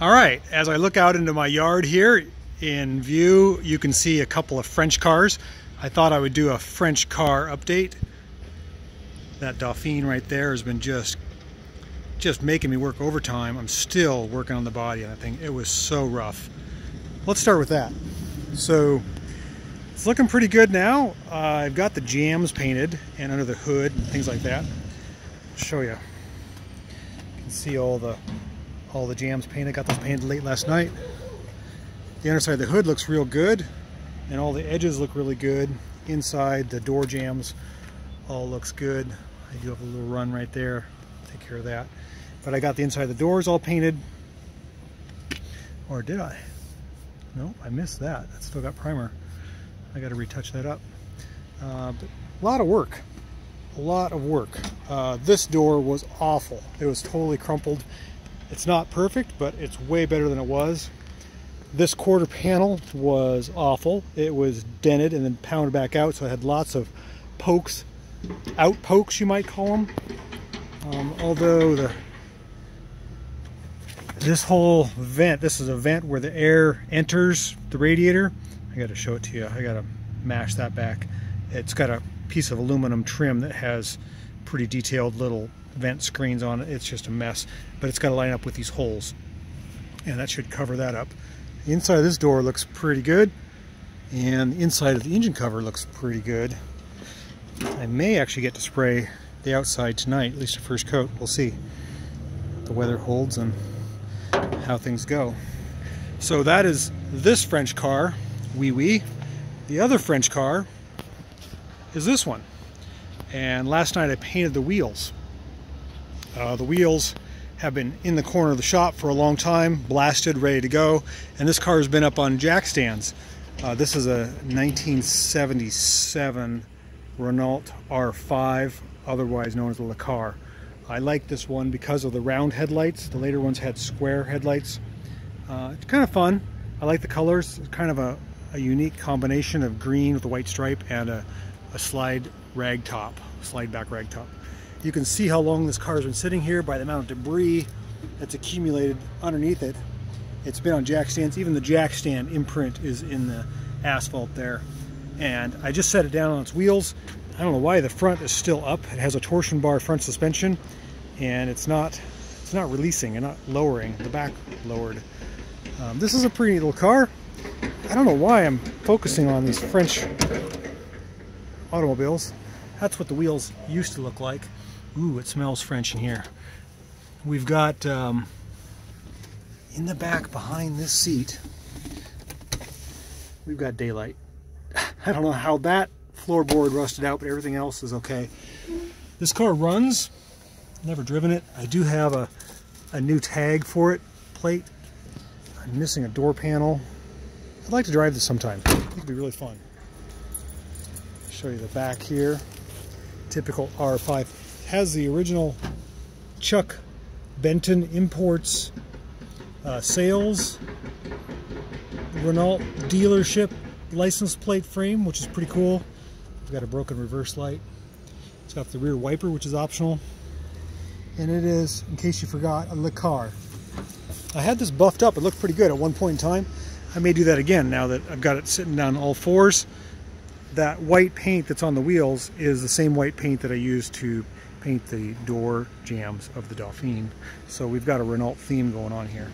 All right, as I look out into my yard here, in view you can see a couple of French cars. I thought I would do a French car update. That Dauphine right there has been just making me work overtime. I'm still working on the body on that thing. It was so rough. Let's start with that. So it's looking pretty good now. I've got the jams painted and under the hood and things like that. I'll show you. You can see all the jams painted. Got those painted late last night. The underside of the hood looks real good, and all the edges look really good. Inside, the door jams all looks good. I do have a little run right there. Take care of that. But I got the inside of the doors all painted. Or did I? No, I missed that. That's still got primer. I got to retouch that up. But a lot of work. A lot of work. This door was awful. It was totally crumpled. It's not perfect, but it's way better than it was. This quarter panel was awful. It was dented and then pounded back out, so I had lots of pokes, out pokes you might call them. Although this whole vent, this is a vent where the air enters the radiator. I got to show it to you. I got to mash that back. It's got a piece of aluminum trim that has pretty detailed little vent screens on it. It's just a mess, but it's got to line up with these holes, and that should cover that up. The inside of this door looks pretty good, and the inside of the engine cover looks pretty good. I may actually get to spray the outside tonight, at least a first coat. We'll see. The weather holds and how things go. So that is this French car, wee wee. The other French car is this one. And last night I painted the wheels. The wheels have been in the corner of the shop for a long time, blasted, ready to go, and this car has been up on jack stands. This is a 1977 Renault R5, otherwise known as the Le Car. I like this one because of the round headlights. The later ones had square headlights. It's kind of fun. I like the colors. It's kind of a unique combination of green with a white stripe and a slide rag top, slide back rag top. You can see how long this car has been sitting here by the amount of debris that's accumulated underneath it. It's been on jack stands. Even the jack stand imprint is in the asphalt there. And I just set it down on its wheels. I don't know why the front is still up. It has a torsion bar front suspension, and it's not releasing and not lowering. The back lowered. This is a pretty little car. I don't know why I'm focusing on these French automobiles. That's what the wheels used to look like. Ooh, it smells French in here. We've got, in the back behind this seat, we've got daylight. I don't know how that floorboard rusted out, but everything else is okay. This car runs. Never driven it. I do have a new tag for it, plate. I'm missing a door panel. I'd like to drive this sometime. I think it'd be really fun. Show you the back here. Typical R5. Has the original Chuck Benton Imports sales Renault dealership license plate frame, which is pretty cool. It's got a broken reverse light. It's got the rear wiper, which is optional. And it is, in case you forgot, a Le Car. I had this buffed up. It looked pretty good at one point in time. I may do that again now that I've got it sitting down all fours. That white paint that's on the wheels is the same white paint that I used to paint the door jams of the Dauphine. So we've got a Renault theme going on here.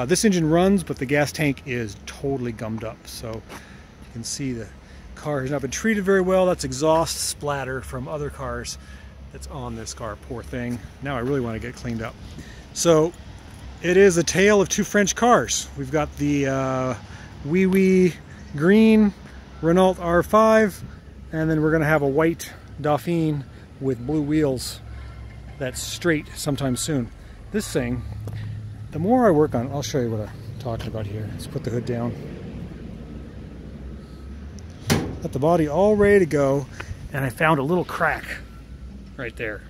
This engine runs, but the gas tank is totally gummed up. So you can see the car has not been treated very well. That's exhaust splatter from other cars that's on this car. Poor thing. Now I really want to get cleaned up. So it is a tale of two French cars. We've got the wee wee green Renault R5, and then we're going to have a white Dauphine with blue wheels that's straight sometime soon. This thing, the more I work on it, I'll show you what I'm talking about here. Let's put the hood down. Got the body all ready to go, and I found a little crack right there.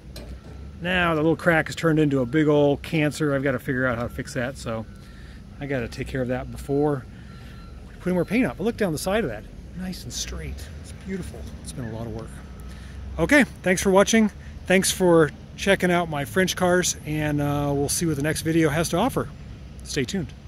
Now the little crack has turned into a big old cancer. I've got to figure out how to fix that, so I got to take care of that before putting more paint up. But look down the side of that. Nice and straight. It's beautiful. It's been a lot of work. Okay, thanks for watching. Thanks for checking out my French cars, and we'll see what the next video has to offer. Stay tuned.